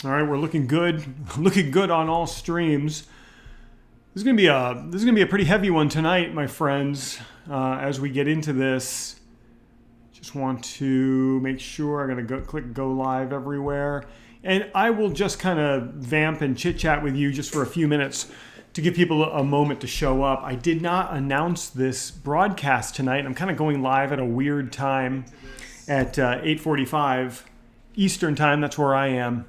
All right, we're looking good, looking good on all streams. This is gonna be a pretty heavy one tonight, my friends. As we get into this, just want to make sure I'm gonna click go live everywhere, and I will just kind of vamp and chit chat with you just for a few minutes to give people a moment to show up. I did not announce this broadcast tonight. I'm kind of going live at a weird time at 8:45 Eastern time. That's where I am.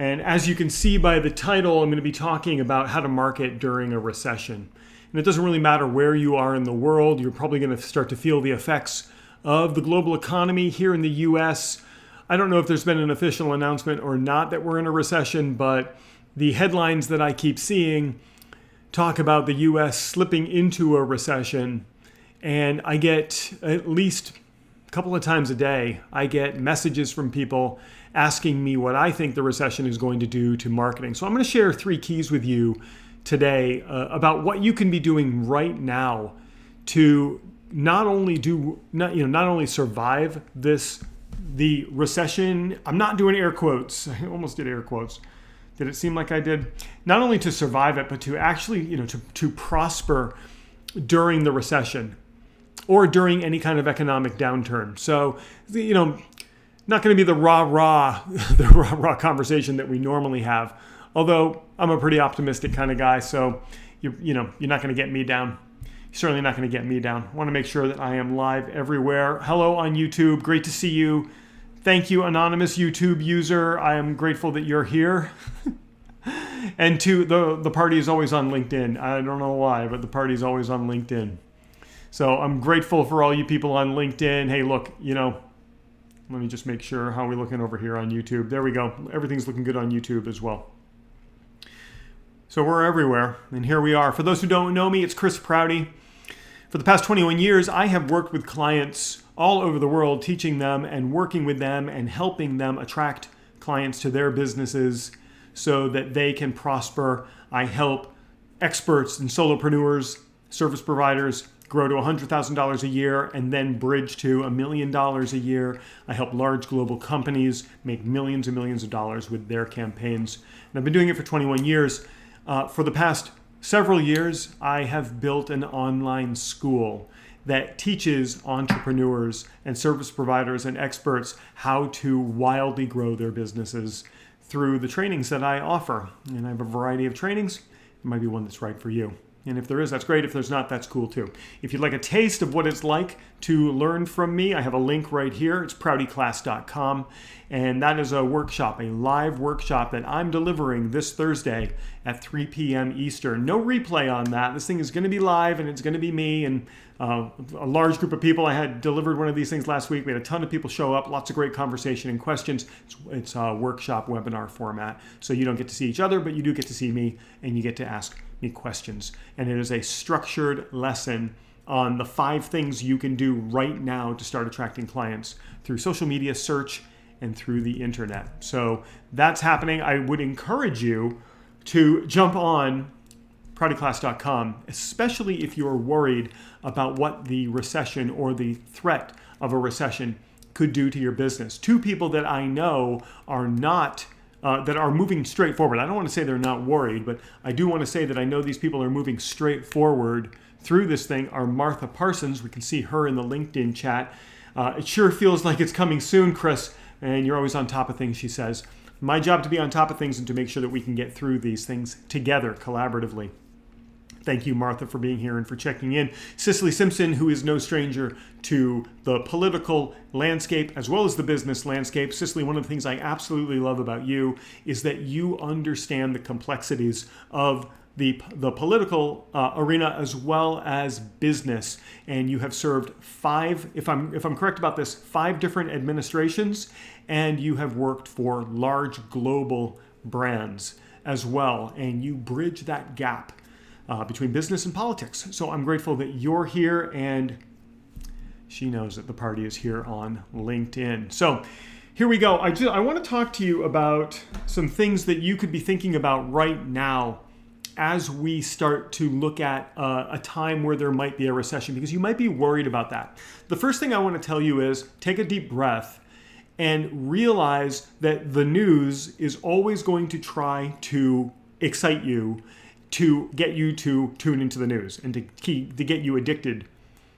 And as you can see by the title, I'm going to be talking about how to market during a recession. And it doesn't really matter where you are in the world. You're probably going to start to feel the effects of the global economy here in the US. I don't know if there's been an official announcement or not that we're in a recession, but the headlines that I keep seeing talk about the US slipping into a recession. And I get at least a couple of times a day, I get messages from people asking me what I think the recession is going to do to marketing. So I'm going to share 3 keys with you today about what you can be doing right now to not only survive the recession. I'm not doing air quotes. I almost did air quotes. Did it seem like I did? Not only to survive it, but to actually, to prosper during the recession or during any kind of economic downturn. So, not going to be the rah-rah conversation that we normally have. Although I'm a pretty optimistic kind of guy, so you're not going to get me down. You're certainly not going to get me down. I want to make sure that I am live everywhere. Hello on YouTube. Great to see you. Thank you, anonymous YouTube user. I am grateful that you're here. And the party is always on LinkedIn. I don't know why, but the party is always on LinkedIn. So I'm grateful for all you people on LinkedIn. Hey, look, let me just make sure how we're looking over here on YouTube. There we go. Everything's looking good on YouTube as well. So we're everywhere, and here we are. For those who don't know me, it's Chris Prouty. For the past 21 years, I have worked with clients all over the world, teaching them and working with them and helping them attract clients to their businesses so that they can prosper. I help experts and solopreneurs, service providers, grow to $100,000 a year and then bridge to $1 million a year. I help large global companies make millions and millions of dollars with their campaigns. And I've been doing it for 21 years. For the past several years, I have built an online school that teaches entrepreneurs and service providers and experts how to wildly grow their businesses through the trainings that I offer. And I have a variety of trainings. There might be one that's right for you. And if there is, that's great. If there's not, that's cool too. If you'd like a taste of what it's like to learn from me, I have a link right here. It's proutyclass.com. And that is a workshop, a live workshop that I'm delivering this Thursday at 3 p.m. Eastern. No replay on that. This thing is going to be live, and it's going to be me and a large group of people. I had delivered one of these things last week. We had a ton of people show up, lots of great conversation and questions. It's a workshop webinar format. So you don't get to see each other, but you do get to see me, and you get to ask me questions. And it is a structured lesson on the 5 things you can do right now to start attracting clients through social media, search, and through the internet. So that's happening. I would encourage you to jump on proutyclass.com, especially if you're worried about what the recession or the threat of a recession could do to your business. 2 people that I know are not that are moving straight forward. I don't want to say they're not worried, but I do want to say that I know these people are moving straight forward through this thing. Are Martha Parsons. We can see her in the LinkedIn chat. It sure feels like it's coming soon, Chris, and you're always on top of things, she says. My job to be on top of things and to make sure that we can get through these things together, collaboratively. Thank you, Martha, for being here and for checking in. Cicely Simpson, who is no stranger to the political landscape as well as the business landscape. Cicely, one of the things I absolutely love about you is that you understand the complexities of the political arena as well as business, and you have served 5, if I'm correct about this, 5 different administrations, and you have worked for large global brands as well, and you bridge that gap between business and politics. So I'm grateful that you're here, and she knows that the party is here on LinkedIn. So here we go. I want to talk to you about some things that you could be thinking about right now as we start to look at a time where there might be a recession, because you might be worried about that. The first thing I want to tell you is take a deep breath and realize that the news is always going to try to excite you, to get you to tune into the news and to get you addicted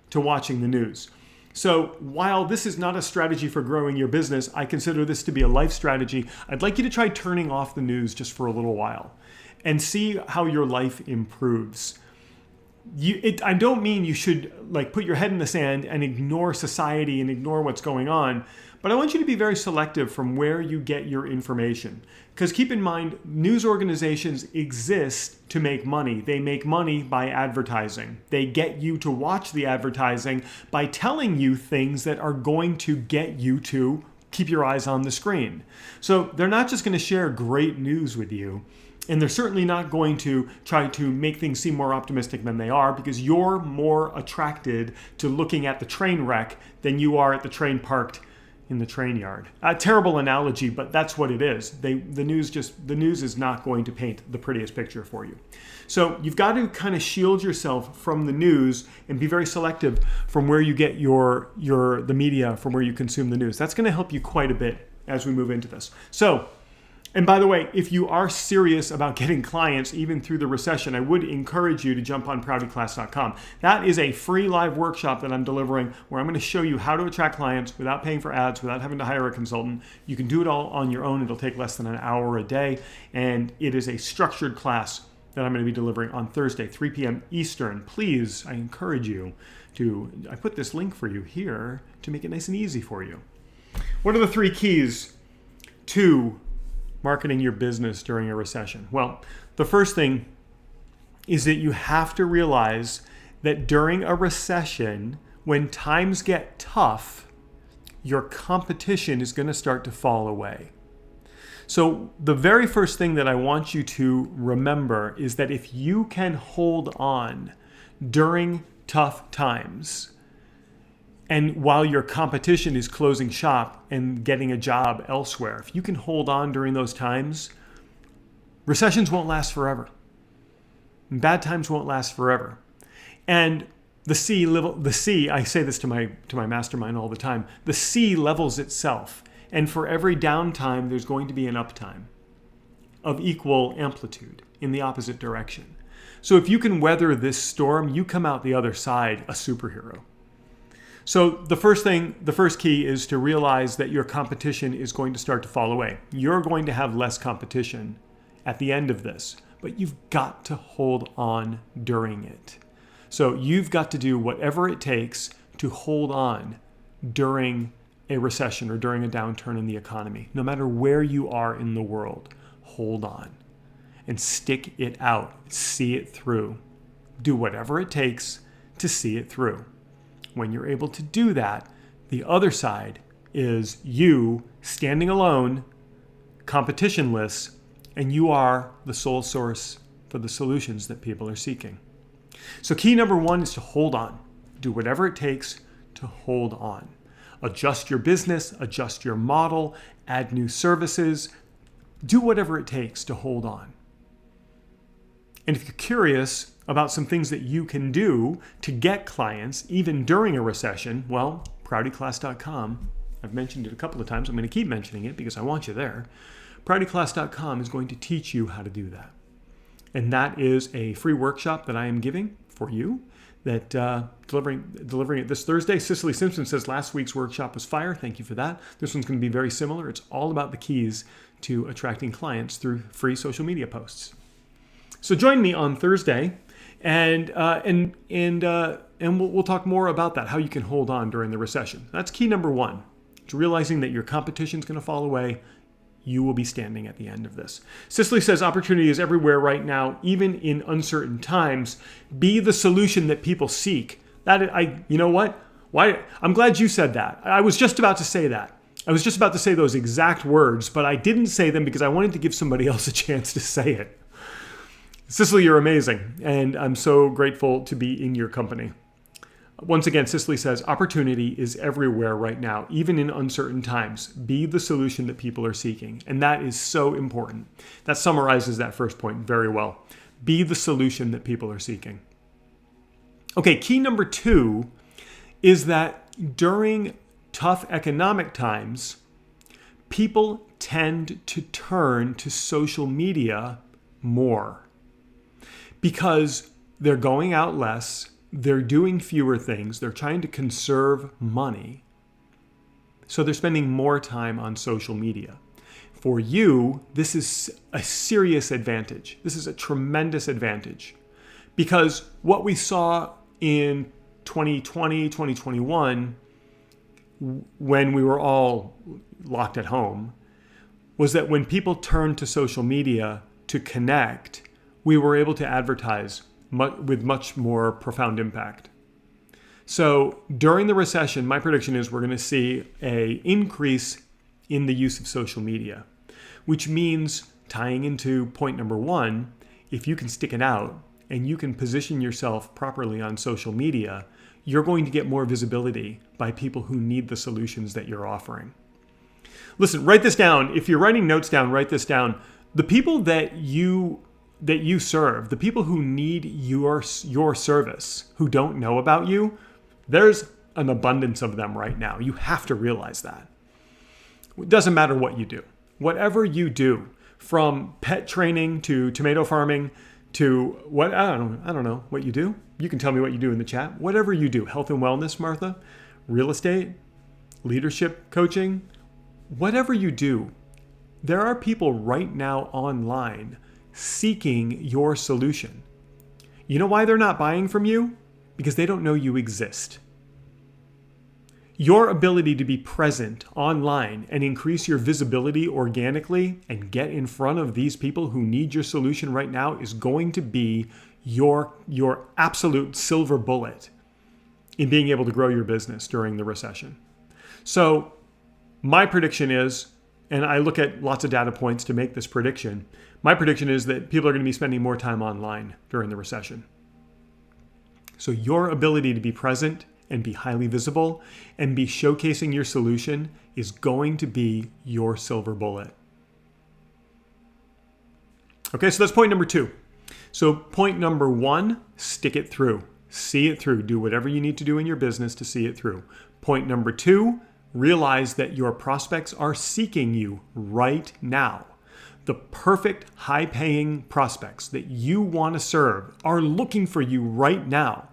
to watching the news. So while this is not a strategy for growing your business, I consider this to be a life strategy. I'd like you to try turning off the news just for a little while and see how your life improves. I don't mean you should like put your head in the sand and ignore society and ignore what's going on, but I want you to be very selective from where you get your information. Because keep in mind, news organizations exist to make money. They make money by advertising. They get you to watch the advertising by telling you things that are going to get you to keep your eyes on the screen. So they're not just going to share great news with you. And they're certainly not going to try to make things seem more optimistic than they are, because you're more attracted to looking at the train wreck than you are at the train parked in the train yard. A terrible analogy, but that's what it is. The news is not going to paint the prettiest picture for you. So you've got to kind of shield yourself from the news and be very selective from where you get the media, from where you consume the news. That's going to help you quite a bit as we move into this. So, and by the way, if you are serious about getting clients even through the recession, I would encourage you to jump on proutyclass.com. That is a free live workshop that I'm delivering where I'm going to show you how to attract clients without paying for ads, without having to hire a consultant. You can do it all on your own. It'll take less than an hour a day. And it is a structured class that I'm going to be delivering on Thursday, 3 p.m. Eastern. Please, I encourage you I put this link for you here to make it nice and easy for you. What are the 3 keys to marketing your business during a recession? Well, the first thing is that you have to realize that during a recession, when times get tough, your competition is going to start to fall away. So the very first thing that I want you to remember is that if you can hold on during tough times, and while your competition is closing shop and getting a job elsewhere, if you can hold on during those times, recessions won't last forever. And bad times won't last forever. And the sea, I say this to my mastermind all the time, the sea levels itself. And for every downtime, there's going to be an uptime of equal amplitude in the opposite direction. So if you can weather this storm, you come out the other side a superhero. So the first key is to realize that your competition is going to start to fall away. You're going to have less competition at the end of this, but you've got to hold on during it. So you've got to do whatever it takes to hold on during a recession or during a downturn in the economy. No matter where you are in the world, hold on and stick it out. See it through. Do whatever it takes to see it through. When you're able to do that, the other side is you standing alone, competitionless, and you are the sole source for the solutions that people are seeking. So key number 1 is to hold on. Do whatever it takes to hold on. Adjust your business, adjust your model, add new services. Do whatever it takes to hold on. And if you're curious about some things that you can do to get clients even during a recession, well, proutyclass.com, I've mentioned it a couple of times. I'm going to keep mentioning it because I want you there. Proutyclass.com is going to teach you how to do that. And that is a free workshop that I am giving for you, that delivering it this Thursday. Cicely Simpson says last week's workshop was fire. Thank you for that. This one's going to be very similar. It's all about the keys to attracting clients through free social media posts. So join me on Thursday, and we'll talk more about that, how you can hold on during the recession. That's key number 1. It's realizing that your competition's going to fall away. You will be standing at the end of this. Cicely says opportunity is everywhere right now, even in uncertain times. Be the solution that people seek. You know what? I'm glad you said that. I was just about to say that. I was just about to say those exact words, but I didn't say them because I wanted to give somebody else a chance to say it. Cicely, you're amazing, and I'm so grateful to be in your company. Once again, Cicely says, opportunity is everywhere right now, even in uncertain times. Be the solution that people are seeking, and that is so important. That summarizes that first point very well. Be the solution that people are seeking. Okay, key number 2 is that during tough economic times, people tend to turn to social media more because they're going out less, they're doing fewer things, they're trying to conserve money. So they're spending more time on social media. For you, this is a serious advantage. This is a tremendous advantage because what we saw in 2020, 2021, when we were all locked at home, was that when people turned to social media to connect, we were able to advertise with much more profound impact. So during the recession, my prediction is we're going to see an increase in the use of social media, which means, tying into point number one, if you can stick it out and you can position yourself properly on social media, you're going to get more visibility by people who need the solutions that you're offering. Listen, write this down. If you're writing notes down, write this down. The people that you serve, the people who need your service, who don't know about you, there's an abundance of them right now. You have to realize that. It doesn't matter what you do. Whatever you do, from pet training to tomato farming to what, I don't know what you do. You can tell me what you do in the chat. Whatever you do, health and wellness, Martha, real estate, leadership coaching, whatever you do, there are people right now online seeking your solution. You know why they're not buying from you? Because they don't know you exist. Your ability to be present online and increase your visibility organically and get in front of these people who need your solution right now is going to be your absolute silver bullet in being able to grow your business during the recession. So my prediction is, and I look at lots of data points to make this prediction, my prediction is that people are going to be spending more time online during the recession. So your ability to be present and be highly visible and be showcasing your solution is going to be your silver bullet. Okay, so that's point number two. So point number one, stick it through. See it through. Do whatever you need to do in your business to see it through. Point number two, realize that your prospects are seeking you right now. The perfect high-paying prospects that you want to serve are looking for you right now.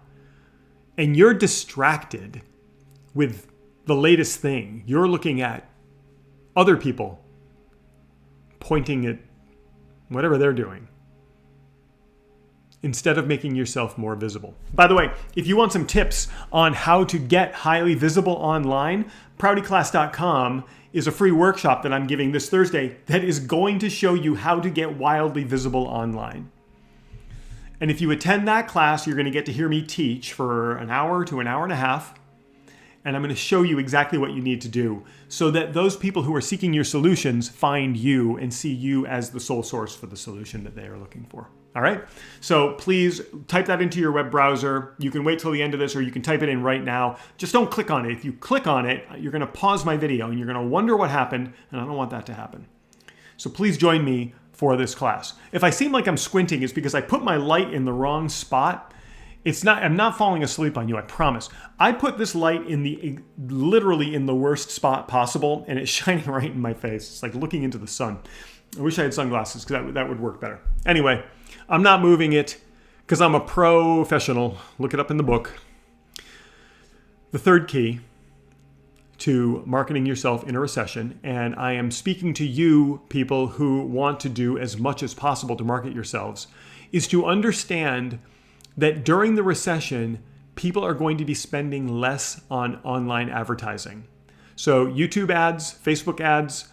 And you're distracted with the latest thing. You're looking at other people pointing at whatever they're doing instead of making yourself more visible. By the way, if you want some tips on how to get highly visible online, proutyclass.com is a free workshop that I'm giving this Thursday that is going to show you how to get wildly visible online. And if you attend that class, you're going to get to hear me teach for an hour to an hour and a half. And I'm going to show you exactly what you need to do so that those people who are seeking your solutions find you and see you as the sole source for the solution that they are looking for. All right? So please type that into your web browser. You can wait till the end of this, or you can type it in right now. Just don't click on it. If you click on it, you're going to pause my video and you're going to wonder what happened, and I don't want that to happen. So please join me for this class. If I seem like I'm squinting, it's because I put my light in the wrong spot. I'm not falling asleep on you, I promise. I put this light literally in the worst spot possible, and it's shining right in my face. It's like looking into the sun. I wish I had sunglasses because that would work better. Anyway, I'm not moving it because I'm a professional. Look it up in the book. The third key to marketing yourself in a recession, and I am speaking to you people who want to do as much as possible to market yourselves, is to understand that during the recession, people are going to be spending less on online advertising. So YouTube ads, Facebook ads,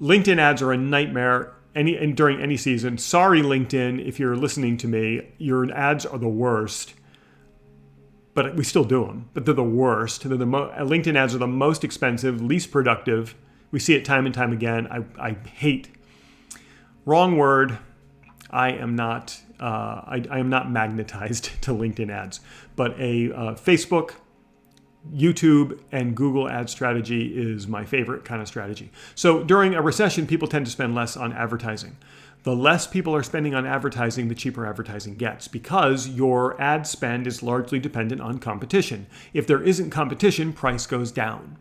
LinkedIn ads are a nightmare during any season. Sorry, LinkedIn, if you're listening to me, your ads are the worst. But we still do them. But they're the worst. LinkedIn ads are the most expensive, least productive. We see it time and time again. I hate. Wrong word. I am not magnetized to LinkedIn ads. But a Facebook, YouTube, and Google ad strategy is my favorite kind of strategy. So during a recession, people tend to spend less on advertising. The less people are spending on advertising, the cheaper advertising gets, because your ad spend is largely dependent on competition. If there isn't competition, price goes down.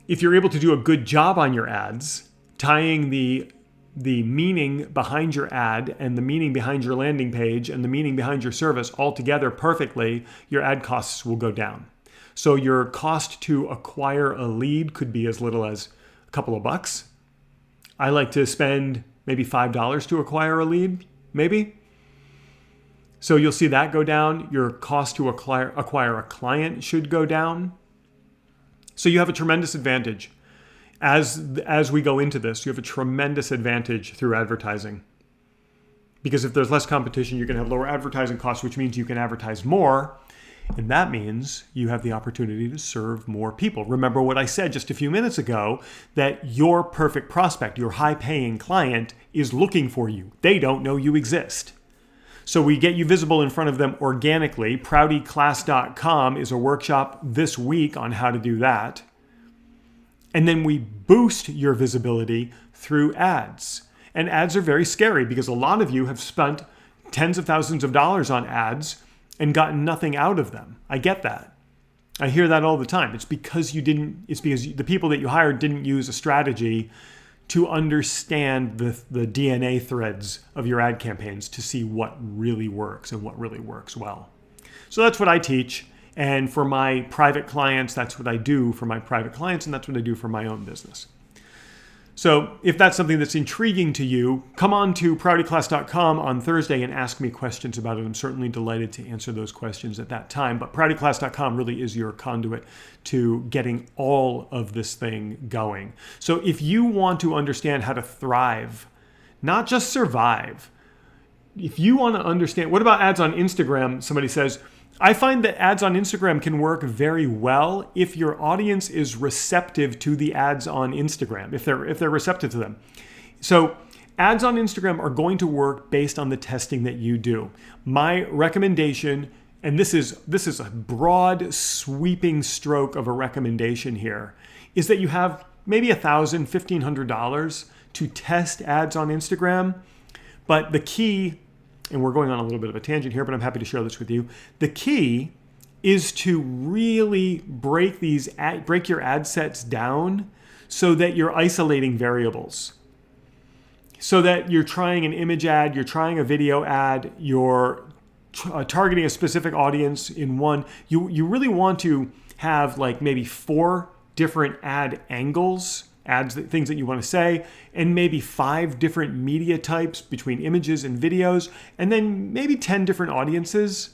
if you're able to do a good job on your ads, tying the meaning behind your ad and the meaning behind your landing page and the meaning behind your service all together perfectly, your ad costs will go down. So your cost to acquire a lead could be as little as a couple of bucks. I like to spend maybe $5 to acquire a lead, maybe. So you'll see that go down. Your cost to acquire a client should go down. So you have a tremendous advantage. As we go into this, you have a tremendous advantage through advertising. Because if there's less competition, you're going to have lower advertising costs, which means you can advertise more. And that means you have the opportunity to serve more people. Remember what I said just a few minutes ago, that your perfect prospect, your high-paying client, is looking for you. They don't know you exist. So we get you visible in front of them organically. ProutyClass.com is a workshop this week on how to do that. And then we boost your visibility through ads. And ads are very scary because a lot of you have spent tens of thousands of dollars on ads and gotten nothing out of them. I get that. I hear that all the time. It's because the people that you hired didn't use a strategy to understand the DNA threads of your ad campaigns to see what really works and what really works well. So that's what I teach. And for my private clients, that's what I do for my private clients, and that's what I do for my own business. So if that's something that's intriguing to you, come on to ProutyClass.com on Thursday and ask me questions about it. I'm certainly delighted to answer those questions at that time. But ProutyClass.com really is your conduit to getting all of this thing going. So if you want to understand how to thrive, not just survive, if you want to understand, what about ads on Instagram? Somebody says, I find that ads on Instagram can work very well if your audience is receptive to the ads on Instagram, if they're receptive to them. So ads on Instagram are going to work based on the testing that you do. My recommendation, and this is a broad sweeping stroke of a recommendation here, is that you have maybe $1,000, $1,500 to test ads on Instagram. But the key, and we're going on a little bit of a tangent here, but I'm happy to share this with you. The key is to really break your ad sets down so that you're isolating variables. So that you're trying an image ad, you're trying a video ad, you're targeting a specific audience in one. You really want to have like maybe 4 different ad angles, things that you want to say, and maybe 5 different media types between images and videos, and then maybe 10 different audiences.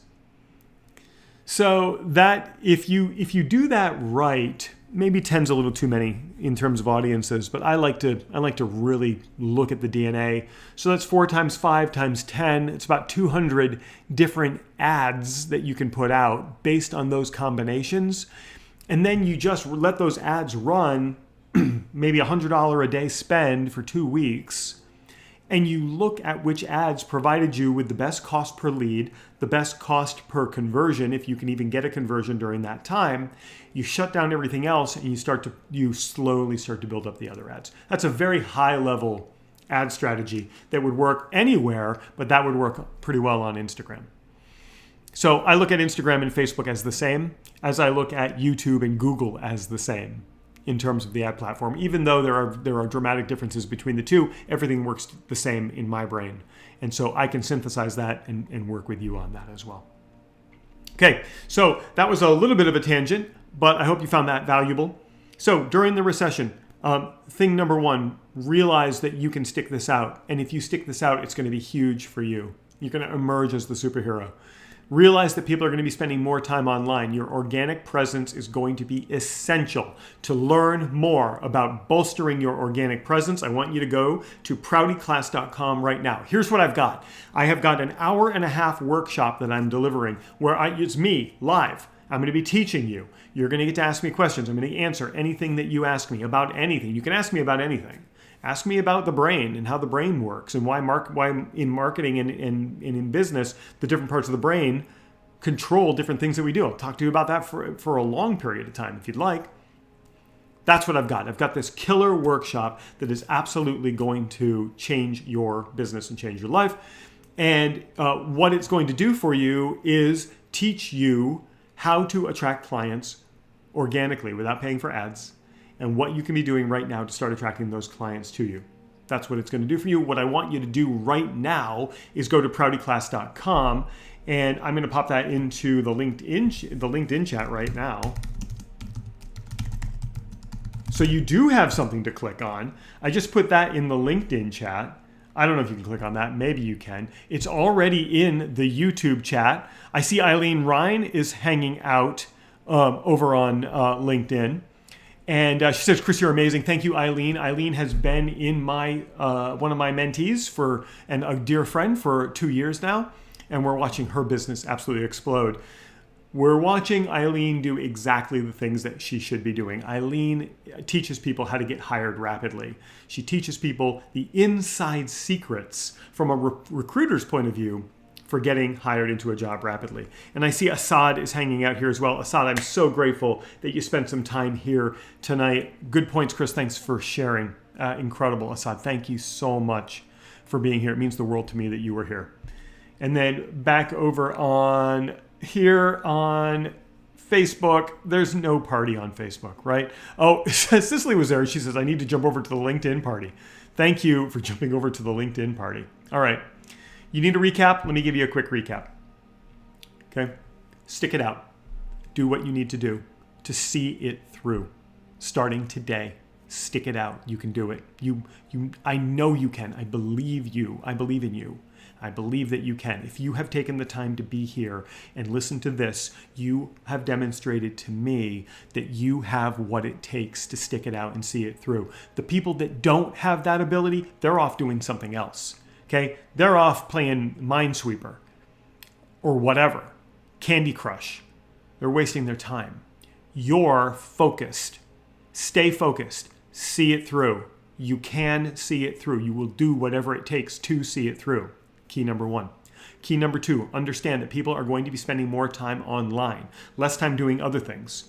So that if you do that right, maybe 10's a little too many in terms of audiences, but I like to really look at the DNA. So that's 4 times 5 times 10. It's about 200 different ads that you can put out based on those combinations. And then you just let those ads run, maybe $100 a day spend for 2 weeks, and you look at which ads provided you with the best cost per lead, the best cost per conversion, if you can even get a conversion during that time. You shut down everything else and you slowly start to build up the other ads. That's a very high level ad strategy that would work anywhere, but that would work pretty well on Instagram. So I look at Instagram and Facebook as the same as I look at YouTube and Google as the same in terms of the ad platform. Even though there are dramatic differences between the two, everything works the same in my brain. And so I can synthesize that and work with you on that as well. Okay, so that was a little bit of a tangent, but I hope you found that valuable. So during the recession, thing number 1, realize that you can stick this out. And if you stick this out, it's going to be huge for you. You're going to emerge as the superhero. Realize that people are going to be spending more time online. Your organic presence is going to be essential. To learn more about bolstering your organic presence, I want you to go to ProutyClass.com right now. Here's what I've got. I have got an 1.5 hour workshop that I'm delivering where it's me live. I'm going to be teaching you. You're going to get to ask me questions. I'm going to answer anything that you ask me about anything. You can ask me about anything. Ask me about the brain and how the brain works and why in marketing and in business, the different parts of the brain control different things that we do. I'll talk to you about that for a long period of time if you'd like. That's what I've got. I've got this killer workshop that is absolutely going to change your business and change your life. And what it's going to do for you is teach you how to attract clients organically without paying for ads, and what you can be doing right now to start attracting those clients to you. That's what it's going to do for you. What I want you to do right now is go to proutyclass.com, and I'm going to pop that into the LinkedIn chat right now. So you do have something to click on. I just put that in the LinkedIn chat. I don't know if you can click on that. Maybe you can. It's already in the YouTube chat. I see Eileen Ryan is hanging out over on LinkedIn. And she says, Chris, you're amazing. Thank you, Eileen. Eileen has been in my one of my mentees and a dear friend for 2 years now. And we're watching her business absolutely explode. We're watching Eileen do exactly the things that she should be doing. Eileen teaches people how to get hired rapidly. She teaches people the inside secrets from a recruiter's point of view for getting hired into a job rapidly. And I see Assad is hanging out here as well. Assad, I'm so grateful that you spent some time here tonight. Good points, Chris. Thanks for sharing. Incredible, Assad. Thank you so much for being here. It means the world to me that you were here. And then back over on here on Facebook, there's no party on Facebook, right? Oh, Cicely was there. She says, I need to jump over to the LinkedIn party. Thank you for jumping over to the LinkedIn party. All right. You need a recap? Let me give you a quick recap. Okay? Stick it out. Do what you need to do to see it through. Starting today, stick it out. You can do it. I know you can. I believe you. I believe in you. I believe that you can. If you have taken the time to be here and listen to this, you have demonstrated to me that you have what it takes to stick it out and see it through. The people that don't have that ability, they're off doing something else. Okay? They're off playing Minesweeper or whatever. Candy Crush. They're wasting their time. You're focused. Stay focused. See it through. You can see it through. You will do whatever it takes to see it through. Key number one. Key number two, understand that people are going to be spending more time online, less time doing other things.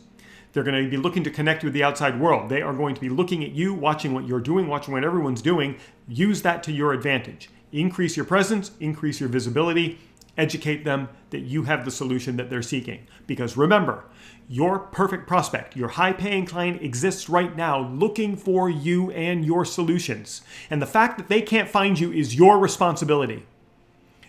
They're going to be looking to connect with the outside world. They are going to be looking at you, watching what you're doing, watching what everyone's doing. Use that to your advantage. Increase your presence, increase your visibility, educate them that you have the solution that they're seeking. Because remember, your perfect prospect, your high-paying client exists right now looking for you and your solutions. And the fact that they can't find you is your responsibility.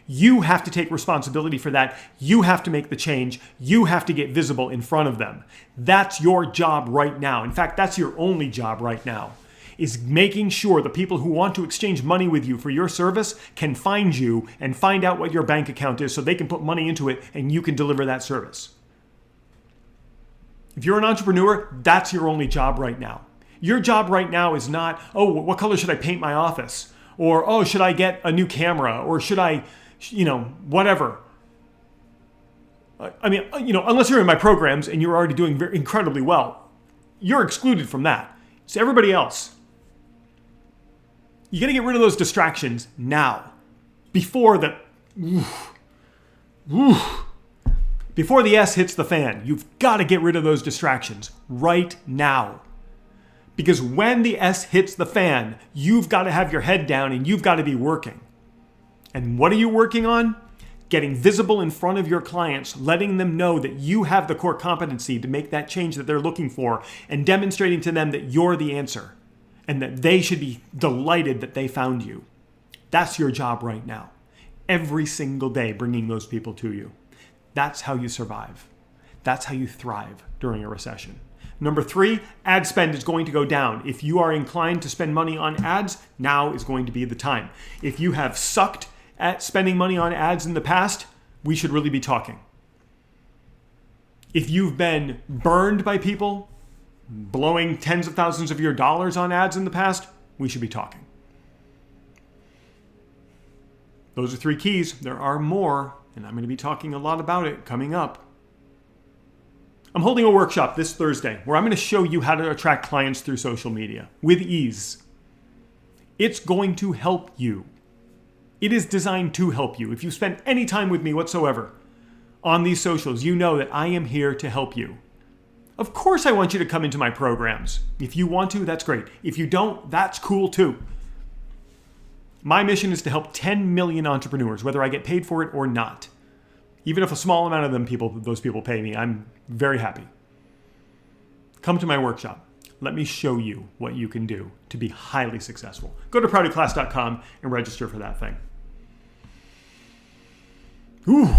You have to take responsibility for that. You have to make the change. You have to get visible in front of them. That's your job right now. In fact, that's your only job right now, is making sure the people who want to exchange money with you for your service can find you and find out what your bank account is so they can put money into it and you can deliver that service. If you're an entrepreneur, that's your only job right now. Your job right now is not, oh, what color should I paint my office? Or, oh, should I get a new camera? Or should I, whatever. I mean, unless you're in my programs and you're already doing incredibly well, you're excluded from that. So everybody else, you got to get rid of those distractions now, before the S hits the fan. You've got to get rid of those distractions right now. Because when the S hits the fan, you've got to have your head down and you've got to be working. And what are you working on? Getting visible in front of your clients, letting them know that you have the core competency to make that change that they're looking for, and demonstrating to them that you're the answer and that they should be delighted that they found you. That's your job right now. Every single day, bringing those people to you. That's how you survive. That's how you thrive during a recession. Number 3, ad spend is going to go down. If you are inclined to spend money on ads, now is going to be the time. If you have sucked at spending money on ads in the past, we should really be talking. If you've been burned by people blowing tens of thousands of your dollars on ads in the past, we should be talking. Those are 3 keys. There are more, and I'm going to be talking a lot about it coming up. I'm holding a workshop this Thursday where I'm going to show you how to attract clients through social media with ease. It's going to help you. It is designed to help you. If you spend any time with me whatsoever on these socials, you know that I am here to help you. Of course, I want you to come into my programs. If you want to, that's great. If you don't, that's cool too. My mission is to help 10 million entrepreneurs, whether I get paid for it or not. Even if a small amount of those people pay me, I'm very happy. Come to my workshop. Let me show you what you can do to be highly successful. Go to proutyclass.com and register for that thing. Ooh.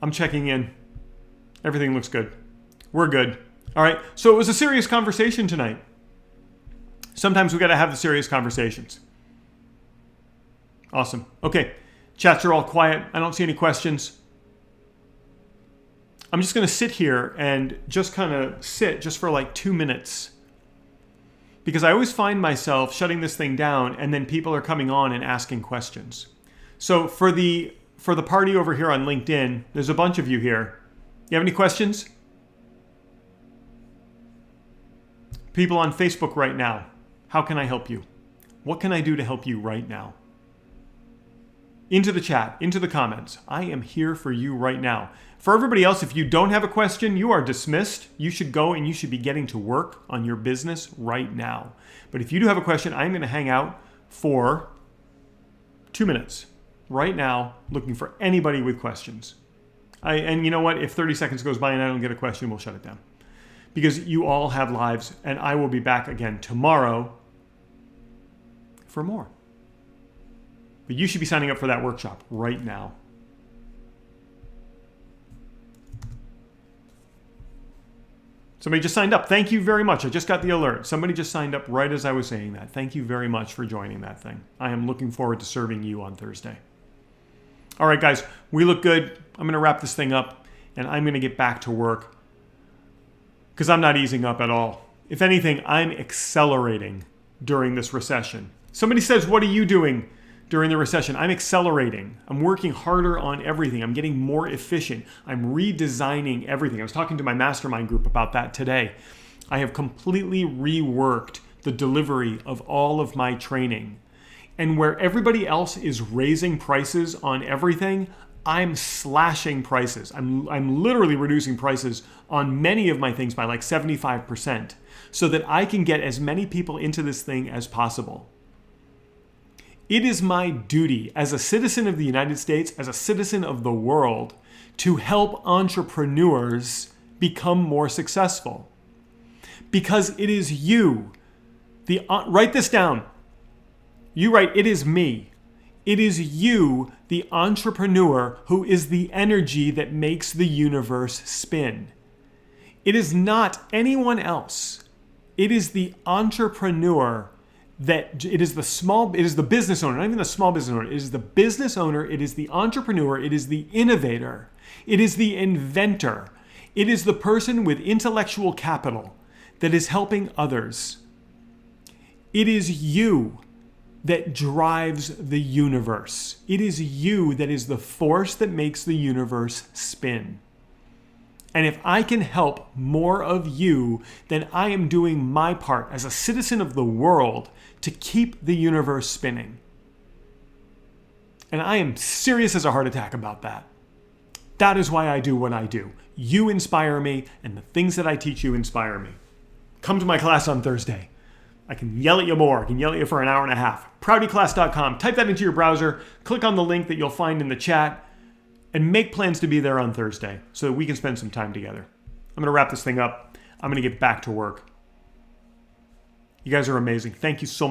I'm checking in. Everything looks good. We're good. All right. So it was a serious conversation tonight. Sometimes we got to have the serious conversations. Awesome. Okay. Chats are all quiet. I don't see any questions. I'm just going to sit here and just kind of sit just for like 2 minutes. Because I always find myself shutting this thing down and then people are coming on and asking questions. So for the party over here on LinkedIn, there's a bunch of you here. You have any questions? People on Facebook right now, how can I help you? What can I do to help you right now? Into the chat, into the comments. I am here for you right now. For everybody else, if you don't have a question, you are dismissed. You should go and you should be getting to work on your business right now. But if you do have a question, I'm going to hang out for 2 minutes right now looking for anybody with questions. And you know what? If 30 seconds goes by and I don't get a question, we'll shut it down. Because you all have lives and I will be back again tomorrow for more. But you should be signing up for that workshop right now. Somebody just signed up. Thank you very much. I just got the alert. Somebody just signed up right as I was saying that. Thank you very much for joining that thing. I am looking forward to serving you on Thursday. All right, guys, we look good. I'm going to wrap this thing up and I'm going to get back to work because I'm not easing up at all. If anything, I'm accelerating during this recession. Somebody says, what are you doing during the recession? I'm accelerating. I'm working harder on everything. I'm getting more efficient. I'm redesigning everything. I was talking to my mastermind group about that today. I have completely reworked the delivery of all of my training. And where everybody else is raising prices on everything, I'm slashing prices. I'm literally reducing prices on many of my things by like 75% so that I can get as many people into this thing as possible. It is my duty as a citizen of the United States, as a citizen of the world, to help entrepreneurs become more successful. Because it is you. Write this down. You write, it is me. It is you, the entrepreneur, who is the energy that makes the universe spin. It is not anyone else. It is the entrepreneur it is the business owner, not even the small business owner. It is the business owner. It is the entrepreneur. It is the innovator. It is the inventor. It is the person with intellectual capital that is helping others. It is you that drives the universe. It is you that is the force that makes the universe spin. And if I can help more of you, then I am doing my part as a citizen of the world to keep the universe spinning. And I am serious as a heart attack about that. That is why I do what I do. You inspire me, and the things that I teach you inspire me. Come to my class on Thursday. I can yell at you more. I can yell at you for an hour and a half. Proutyclass.com. Type that into your browser. Click on the link that you'll find in the chat. And make plans to be there on Thursday so that we can spend some time together. I'm going to wrap this thing up. I'm going to get back to work. You guys are amazing. Thank you so much.